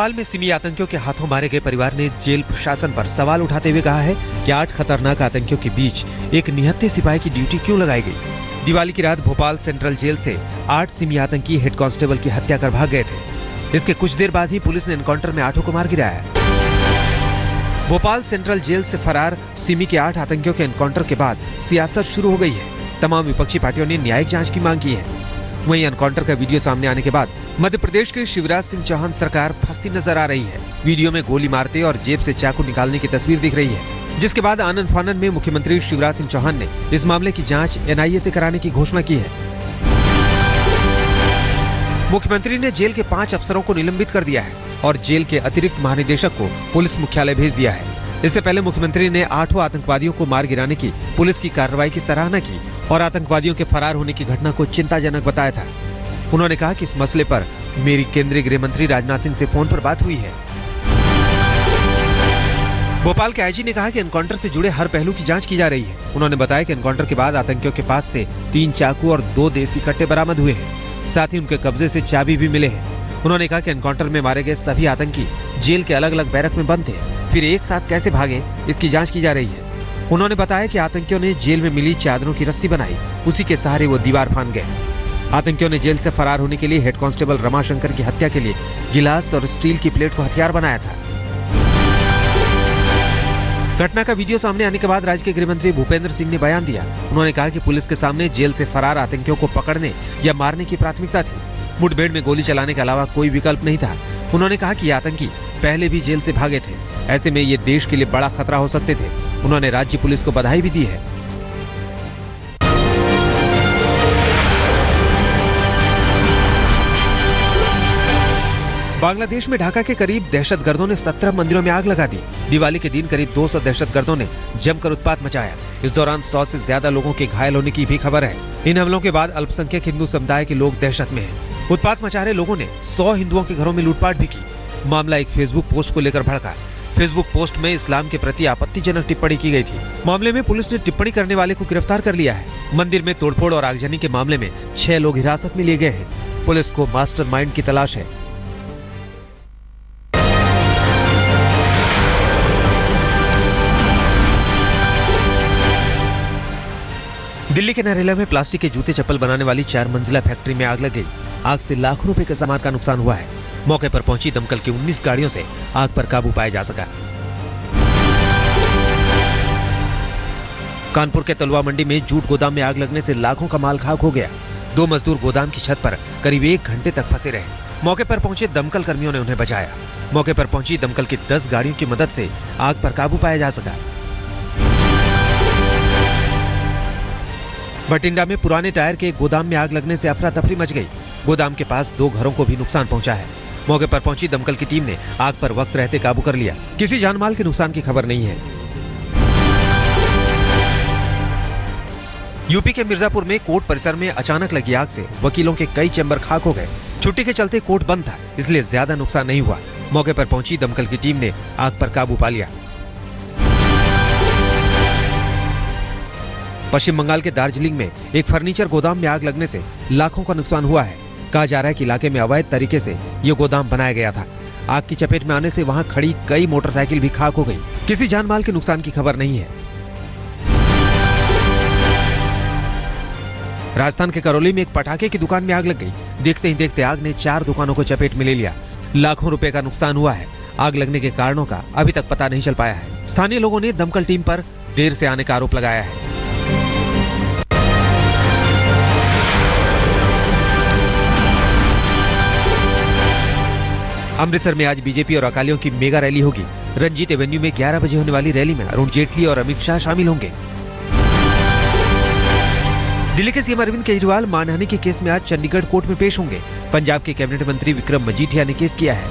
भोपाल में सिमी आतंकियों के हाथों मारे गए परिवार ने जेल प्रशासन पर सवाल उठाते हुए कहा है कि 8 खतरनाक आतंकियों के बीच एक निहत्थे सिपाही की ड्यूटी क्यों लगाई गई। दिवाली की रात भोपाल सेंट्रल जेल से 8 सिमी आतंकी हेड कांस्टेबल की हत्या कर भाग गए थे। इसके कुछ देर बाद ही पुलिस ने एनकाउंटर में 8 को मार गिराया। भोपाल सेंट्रल जेल से फरार सिमी के 8 आतंकियों के एनकाउंटर के बाद सियासत शुरू हो गई है। तमाम विपक्षी पार्टियों ने न्यायिक जांच की मांग की है। वहीं एनकाउंटर का वीडियो सामने आने के बाद मध्य प्रदेश के शिवराज सिंह चौहान सरकार फंसती नजर आ रही है। वीडियो में गोली मारते और जेब से चाकू निकालने की तस्वीर दिख रही है, जिसके बाद आनन फानन में मुख्यमंत्री शिवराज सिंह चौहान ने इस मामले की जांच एनआईए से कराने की घोषणा की है। मुख्यमंत्री ने जेल के 5 अफसरों को निलंबित कर दिया है और जेल के अतिरिक्त महानिदेशक को पुलिस मुख्यालय भेज दिया है। इससे पहले मुख्यमंत्री ने 8 आतंकवादियों को मार गिराने की पुलिस की कार्रवाई की सराहना की और आतंकवादियों के फरार होने की घटना को चिंताजनक बताया था। उन्होंने कहा कि इस मसले पर मेरी केंद्रीय गृह मंत्री राजनाथ सिंह से फोन पर बात हुई है। भोपाल के आईजी ने कहा कि एनकाउंटर से जुड़े हर पहलू की जांच की जा रही है। उन्होंने बताया कि एनकाउंटर के बाद आतंकियों के पास से 3 चाकू और 2 देसी कट्टे बरामद हुए हैं। साथ ही उनके कब्जे से चाबी भी मिले हैं। उन्होंने कहा कि एनकाउंटर में मारे गए सभी आतंकी जेल के अलग अलग बैरक में बंद थे, फिर एक साथ कैसे भागे इसकी जांच की जा रही है। उन्होंने बताया कि आतंकियों ने जेल में मिली चादरों की रस्सी बनाई, उसी के सहारे वो दीवार फांद गए। आतंकियों ने जेल से फरार होने के लिए हेड कांस्टेबल रमाशंकर की हत्या के लिए गिलास और स्टील की प्लेट को हथियार बनाया था। घटना का वीडियो सामने आने के बाद राज्य के गृह मंत्री भूपेंद्र सिंह ने बयान दिया। उन्होंने कहा कि पुलिस के सामने जेल से फरार आतंकियों को पकड़ने या मारने की प्राथमिकता थी। मुठभेड़ में गोली चलाने के अलावा कोई विकल्प नहीं था। उन्होंने कहा कि ये आतंकी पहले भी जेल से भागे थे, ऐसे में ये देश के लिए बड़ा खतरा हो सकते थे। उन्होंने राज्य पुलिस को बधाई भी दी है। बांग्लादेश में ढाका के करीब दहशतगर्दों ने 17 मंदिरों में आग लगा दी। दिवाली के दिन करीब 200 दहशतगर्दों ने जमकर उत्पात मचाया। इस दौरान 100 से ज्यादा लोगों के घायल होने की भी खबर है। इन हमलों के बाद अल्पसंख्यक हिंदू समुदाय के लोग दहशत में हैं। उत्पात मचा रहे लोगों ने 100 हिंदुओं के घरों में लूटपाट भी की। मामला एक फेसबुक पोस्ट को लेकर भड़का। फेसबुक पोस्ट में इस्लाम के प्रति आपत्तिजनक टिप्पणी की गई थी। मामले में पुलिस ने टिप्पणी करने वाले को गिरफ्तार कर लिया है। मंदिर में तोड़फोड़ और आगजनी के मामले में 6 लोग हिरासत में लिए गए हैं। पुलिस को मास्टरमाइंड की तलाश है। दिल्ली के नरेला में प्लास्टिक के जूते चप्पल बनाने वाली 4 मंजिला फैक्ट्री में आग लग गई। आग से लाखों रुपए के सामान का नुकसान हुआ है। मौके पर पहुंची दमकल की 19 गाड़ियों से आग पर काबू पाया जा सका। कानपुर के तलवा मंडी में जूट गोदाम में आग लगने से लाखों का माल खाक हो गया। 2 मजदूर गोदाम की छत पर करीब 1 घंटे तक फंसे रहे। मौके पर पहुंचे दमकल कर्मियों ने उन्हें बचाया। मौके पर पहुंची दमकल की 10 गाड़ियों की मदद से आग पर काबू पाया जा सका। भटिंडा में पुराने टायर के गोदाम में आग लगने से अफरा तफरी मच गई। गोदाम के पास 2 घरों को भी नुकसान पहुंचा है। मौके पर पहुंची दमकल की टीम ने आग पर वक्त रहते काबू कर लिया। किसी जानमाल के नुकसान की खबर नहीं है। यूपी के मिर्जापुर में कोर्ट परिसर में अचानक लगी आग से वकीलों के कई चैम्बर खाक हो गए। छुट्टी के चलते कोर्ट बंद था, इसलिए ज्यादा नुकसान नहीं हुआ। मौके पर पहुंची दमकल की टीम ने आग पर काबू पा लिया। पश्चिम बंगाल के दार्जिलिंग में एक फर्नीचर गोदाम में आग लगने से लाखों का नुकसान हुआ है। कहा जा रहा है कि इलाके में अवैध तरीके से ये गोदाम बनाया गया था। आग की चपेट में आने से वहां खड़ी कई मोटरसाइकिल भी खाक हो गई। किसी जानमाल के नुकसान की खबर नहीं है। राजस्थान के करौली में एक पटाखे की दुकान में आग लग गई। देखते ही देखते आग ने 4 दुकानों को चपेट में ले लिया। लाखों रुपए का नुकसान हुआ है। आग लगने के कारणों का अभी तक पता नहीं चल पाया है। स्थानीय लोगों ने दमकल टीम पर देर से आने का आरोप लगाया है। अमृतसर में आज बीजेपी और अकालियों की मेगा रैली होगी। रंजीत एवेन्यू में 11 बजे होने वाली रैली में अरुण जेटली और अमित शाह शामिल होंगे। दिल्ली के सीएम अरविंद केजरीवाल मानहानि के केस में आज चंडीगढ़ कोर्ट में पेश होंगे। पंजाब के कैबिनेट मंत्री विक्रम मजीठिया ने केस किया है।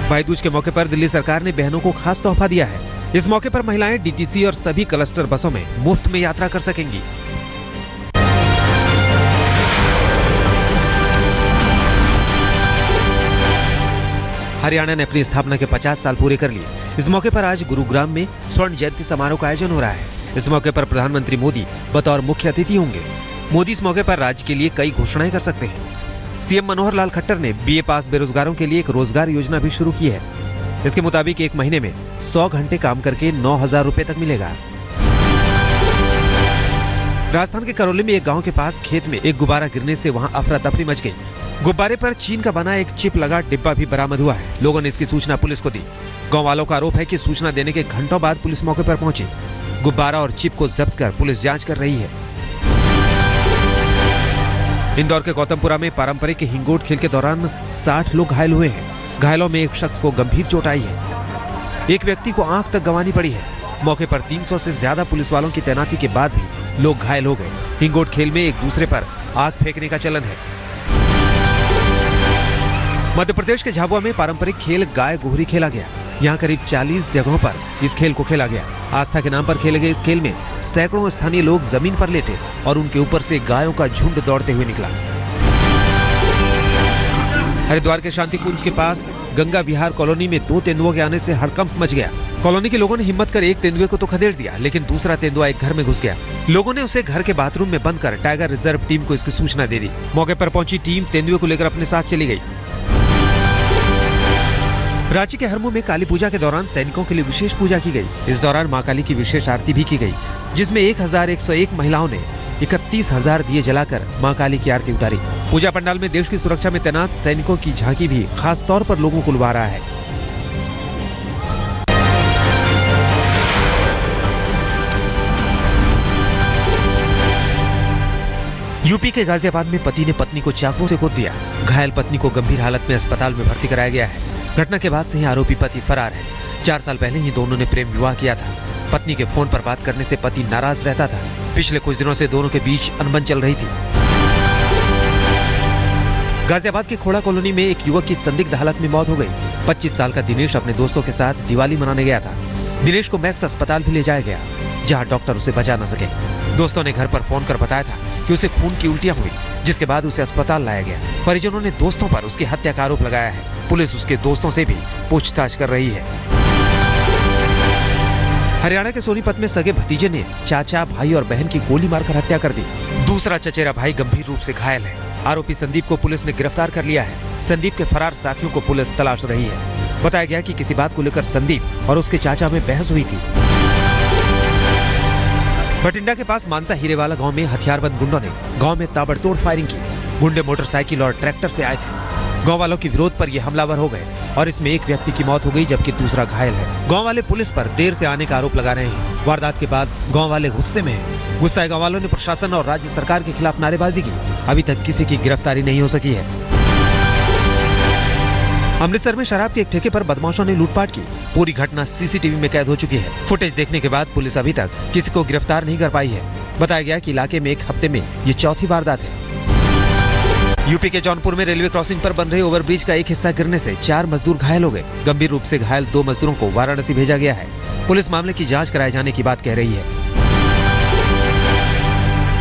भाई दूज के मौके पर दिल्ली सरकार ने बहनों को खास तोहफा दिया है। इस मौके पर महिलाएं डीटीसी और सभी क्लस्टर बसों में मुफ्त में यात्रा कर सकेंगी। हरियाणा ने अपनी स्थापना के 50 साल पूरे कर लिए। इस मौके पर आज गुरुग्राम में स्वर्ण जयंती समारोह का आयोजन हो रहा है। इस मौके पर प्रधानमंत्री मोदी बतौर मुख्य अतिथि होंगे। मोदी इस मौके पर राज्य के लिए कई घोषणाएं कर सकते हैं। सीएम मनोहर लाल खट्टर ने बीए पास बेरोजगारों के लिए एक रोजगार योजना भी शुरू की है। इसके मुताबिक एक महीने में 100 घंटे काम करके 9,000 रुपए तक मिलेगा। राजस्थान के करौली में एक गांव के पास खेत में एक गुब्बारा गिरने से वहां अफरा तफरी मच गई। गुब्बारे पर चीन का बना एक चिप लगा डिब्बा भी बरामद हुआ है। लोगों ने इसकी सूचना पुलिस को दी। गांव वालों का आरोप है कि सूचना देने के घंटों बाद पुलिस मौके पर पहुंची। गुब्बारा और चिप को जब्त कर पुलिस जांच कर रही है। इंदौर के गौतमपुरा में पारंपरिक हिंगोट खेल के दौरान 60 लोग घायल हुए हैं। घायलों में एक शख्स को गंभीर चोट आई है। एक व्यक्ति को आंख तक गंवानी पड़ी है। मौके पर 300 से ज्यादा पुलिस वालों की तैनाती के बाद भी लोग घायल हो गए। हिंगोट खेल में एक दूसरे पर आग फेंकने का चलन है। मध्य प्रदेश के झाबुआ में पारंपरिक खेल गाय गोहरी खेला गया। यहाँ करीब 40 जगहों पर इस खेल को खेला गया। आस्था के नाम पर खेले गए इस खेल में सैकड़ों स्थानीय लोग जमीन पर लेटे और उनके ऊपर से गायों का झुंड दौड़ते हुए निकला। हरिद्वार के शांतिकुंज के पास गंगा विहार कॉलोनी में 2 तेंदुओं के आने से हड़कंप मच गया। कॉलोनी के लोगों ने हिम्मत कर एक तेंदुए को तो खदेड़ दिया, लेकिन दूसरा तेंदुआ एक घर में घुस गया। लोगों ने उसे घर के बाथरूम में बंद कर टाइगर रिजर्व टीम को इसकी सूचना दे दी। मौके पर पहुंची टीम तेंदुए को लेकर अपने साथ चली गई। रांची के हरमू में काली पूजा के दौरान सैनिकों के लिए विशेष पूजा की गई। इस दौरान मां काली की विशेष आरती भी की गई, जिसमें 1101 महिलाओं ने 31,000 दिए जलाकर मां काली की आरती उतारी। पूजा पंडाल में देश की सुरक्षा में तैनात सैनिकों की झांकी भी खास तौर पर लोगों को लुभा रहा है। यूपी के गाजियाबाद में पति ने पत्नी को चाकू से गोद दिया। घायल पत्नी को गंभीर हालत में अस्पताल में भर्ती कराया गया है। घटना के बाद से ही आरोपी पति फरार है। 4 साल पहले ही दोनों ने प्रेम विवाह किया था। पत्नी के फोन पर बात करने से पति नाराज रहता था। पिछले कुछ दिनों से दोनों के बीच अनबन चल रही थी। गाजियाबाद के खोड़ा कॉलोनी में एक युवक की संदिग्ध हालत में मौत हो गई। 25 साल का दिनेश अपने दोस्तों के साथ दिवाली मनाने गया था। दिनेश को मैक्स अस्पताल भी ले जाया गया, जहां डॉक्टर उसे बचा न सके। दोस्तों ने घर पर फोन कर बताया था कि उसे खून की उल्टियां हुई, जिसके बाद उसे अस्पताल लाया गया। परिजनों ने दोस्तों पर उसकी हत्या का आरोप लगाया है। पुलिस उसके दोस्तों से भी पूछताछ कर रही है। हरियाणा के सोनीपत में सगे भतीजे ने चाचा, भाई और बहन की गोली मारकर हत्या कर दी। दूसरा चचेरा भाई गंभीर रूप से घायल है। आरोपी संदीप को पुलिस ने गिरफ्तार कर लिया है। संदीप के फरार साथियों को पुलिस तलाश रही है। बताया गया कि किसी बात को लेकर संदीप और उसके चाचा में बहस हुई थी। बठिंडा के पास मानसा हीरेवाला गांव में हथियारबंद गुंडों ने गांव में ताबड़तोड़ फायरिंग की। गुंडे मोटरसाइकिल और ट्रैक्टर से आए थे। गांव वालों के विरोध पर ये हमलावर हो गए और इसमें एक व्यक्ति की मौत हो गई, जबकि दूसरा घायल है। गांव वाले पुलिस पर देर से आने का आरोप लगा रहे हैं। वारदात के बाद गांव वाले गुस्से में हैं। गुस्साए गांव वालों ने प्रशासन और राज्य सरकार के खिलाफ नारेबाजी की। अभी तक किसी की गिरफ्तारी नहीं हो सकी है। अमृतसर में शराब के एक ठेके पर बदमाशों ने लूटपाट की। पूरी घटना सीसीटीवी में कैद हो चुकी है। फुटेज देखने के बाद पुलिस अभी तक किसी को गिरफ्तार नहीं कर पाई है। बताया गया कि इलाके में एक हफ्ते में ये चौथी वारदात है। यूपी के जौनपुर में रेलवे क्रॉसिंग पर बन रहे ओवरब्रिज का एक हिस्सा गिरने से 4 मजदूर घायल हो गए। गंभीर रूप से घायल 2 मजदूरों को वाराणसी भेजा गया है। पुलिस मामले की जांच कराए जाने की बात कह रही है।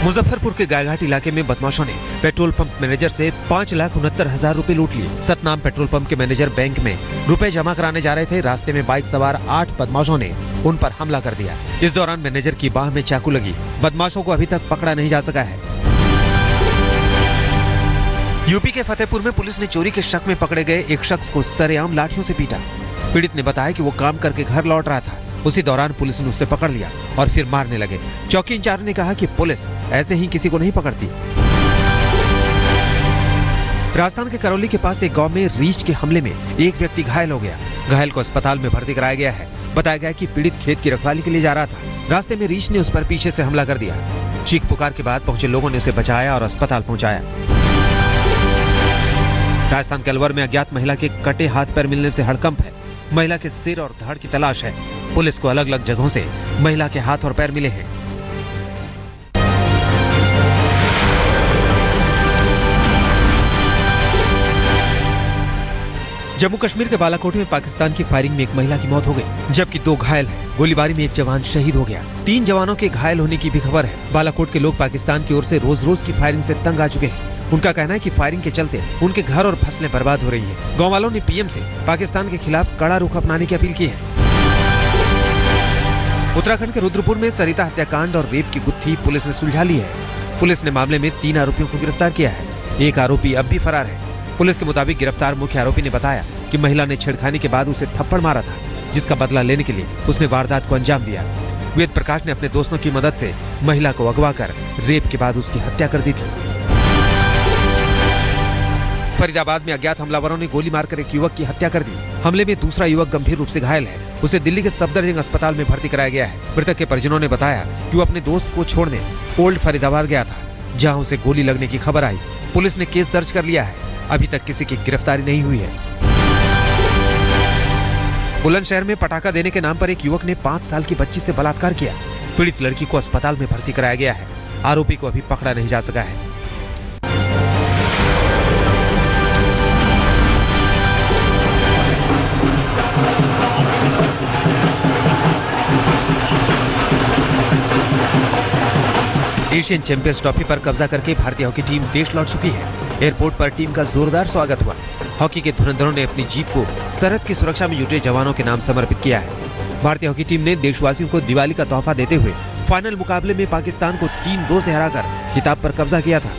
मुजफ्फरपुर के गायघाट इलाके में बदमाशों ने पेट्रोल पंप मैनेजर से 5,69,000 रुपए लूट लिए। सतनाम पेट्रोल पंप के मैनेजर बैंक में रुपए जमा कराने जा रहे थे। रास्ते में बाइक सवार 8 बदमाशों ने उन पर हमला कर दिया। इस दौरान मैनेजर की बाह में चाकू लगी। बदमाशों को अभी तक पकड़ा नहीं जा सका है। यूपी के फतेहपुर में पुलिस ने चोरी के शक में पकड़े गए एक शख्स को सरेआम लाठियों से पीटा। पीड़ित ने बताया कि वो काम करके घर लौट रहा था। उसी दौरान पुलिस ने उसे पकड़ लिया और फिर मारने लगे। चौकी इंचार्ज ने कहा कि पुलिस ऐसे ही किसी को नहीं पकड़ती। राजस्थान के करौली के पास एक गांव में रीछ के हमले में एक व्यक्ति घायल हो गया। घायल को अस्पताल में भर्ती कराया गया है। बताया गया कि पीड़ित खेत की रखवाली के लिए जा रहा था। रास्ते में रीछ ने उस पर पीछे से हमला कर दिया। चीख पुकार के बाद पहुंचे लोगों ने उसे बचाया और अस्पताल पहुंचाया। राजस्थान के अलवर में अज्ञात महिला के कटे हाथ पैर मिलने से हड़कंप है। महिला के सिर और धड़ की तलाश है। पुलिस को अलग अलग जगहों से महिला के हाथ और पैर मिले हैं। जम्मू कश्मीर के बालाकोट में पाकिस्तान की फायरिंग में एक महिला की मौत हो गई, जबकि 2 घायल हैं। गोलीबारी में एक जवान शहीद हो गया। 3 जवानों के घायल होने की भी खबर है। बालाकोट के लोग पाकिस्तान की ओर से रोज की फायरिंग से तंग आ चुके हैं। उनका कहना है कि फायरिंग के चलते उनके घर और फसलें बर्बाद हो रही हैं। गांव वालों ने पीएम से पाकिस्तान के खिलाफ कड़ा रुख अपनाने की अपील की है। उत्तराखंड के रुद्रपुर में सरिता हत्याकांड और रेप की गुत्थी पुलिस ने सुलझा ली है। पुलिस ने मामले में 3 आरोपियों को गिरफ्तार किया है। एक आरोपी अब भी फरार है। पुलिस के मुताबिक गिरफ्तार मुख्य आरोपी ने बताया कि महिला ने छेड़खानी के बाद उसे थप्पड़ मारा था, जिसका बदला लेने के लिए उसने वारदात को अंजाम दिया। वेद प्रकाश ने अपने दोस्तों की मदद से महिला को अगवा कर रेप के बाद उसकी हत्या कर दी थी। फरीदाबाद में अज्ञात हमलावरों ने गोली मारकर एक युवक की हत्या कर दी। हमले में दूसरा युवक गंभीर रूप से घायल है। उसे दिल्ली के सफदरजंग अस्पताल में भर्ती कराया गया है। मृतक के परिजनों ने बताया कि वो अपने दोस्त को छोड़ने ओल्ड फरीदाबाद गया था, जहां उसे गोली लगने की खबर आई। पुलिस ने केस दर्ज कर लिया है। अभी तक किसी की गिरफ्तारी नहीं हुई है। बुलंदशहर में पटाखा देने के नाम पर एक युवक ने 5 साल की बच्ची से बलात्कार किया। पीड़ित लड़की को अस्पताल में भर्ती कराया गया है। आरोपी को अभी पकड़ा नहीं जा सका है। एशियन चैंपियंस ट्रॉफी पर कब्जा करके भारतीय हॉकी टीम देश लौट चुकी है। एयरपोर्ट पर टीम का जोरदार स्वागत हुआ। हॉकी के धुरंधरों ने अपनी जीत को सरहद की सुरक्षा में जुटे जवानों के नाम समर्पित किया है। भारतीय हॉकी टीम ने देशवासियों को दिवाली का तोहफा देते हुए फाइनल मुकाबले में पाकिस्तान को 3-2 से हराकर खिताब पर कब्जा किया था।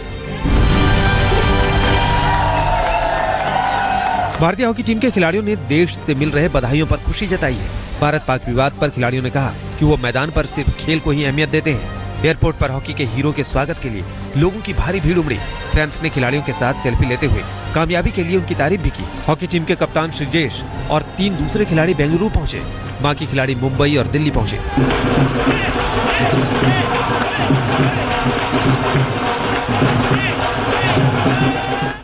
भारतीय हॉकी टीम के खिलाड़ियों ने देश से मिल रहे बधाइयों पर खुशी जताई है। भारत पाक विवाद पर खिलाड़ियों ने कहा कि वो मैदान पर सिर्फ खेल को ही अहमियत देते हैं। एयरपोर्ट पर हॉकी के हीरो के स्वागत के लिए लोगों की भारी भीड़ उमड़ी। फैंस ने खिलाड़ियों के साथ सेल्फी लेते हुए कामयाबी के लिए उनकी तारीफ भी की। हॉकी टीम के कप्तान श्रीजेश और 3 दूसरे खिलाड़ी बेंगलुरु पहुंचे। बाकी खिलाड़ी मुंबई और दिल्ली पहुंचे।